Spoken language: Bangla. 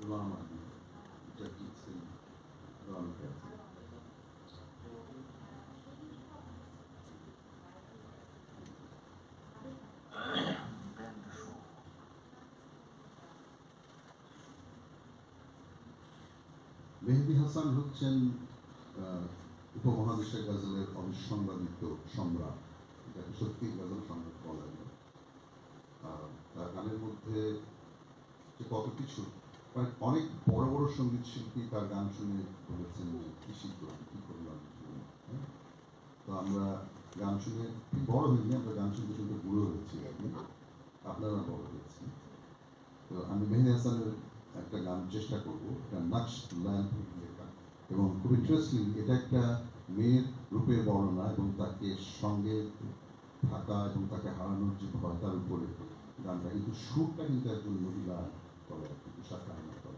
السلام عليكم جديد سن মেহেদী হাসান হচ্ছেন উপমহাদেশের গজলের অবিসংবাদিত সম্রাট, যাকে সত্যি গজল সম্রাট বলা যায়। তার গানের মধ্যে যে কত কিছু, মানে অনেক বড় বড় সঙ্গীত শিল্পী তার গান শুনে বলেছেন যে কি শিখলাম, কি করলাম। তো আমরা গান শুনে ঠিক বড় হইনি, আমরা গান শুনতে শুনতে বুড়ো হয়েছি আর কি, আপনারা বড় হয়েছি। তো আমি মেহেদী হাসানের একটা গান চেষ্টা করবো, এটা নাকশ ল্যাম্প লেখা, এবং খুব ইন্টারেস্টিং। এটা একটা মেয়ের রূপের বর্ণনা এবং তাকে সঙ্গে থাকা এবং তাকে হারানোর যে ভয় তার উপরে গানটা, কিন্তু সুরটা কিন্তু একজন মহিলা করে, তুষার কাহিনী করে।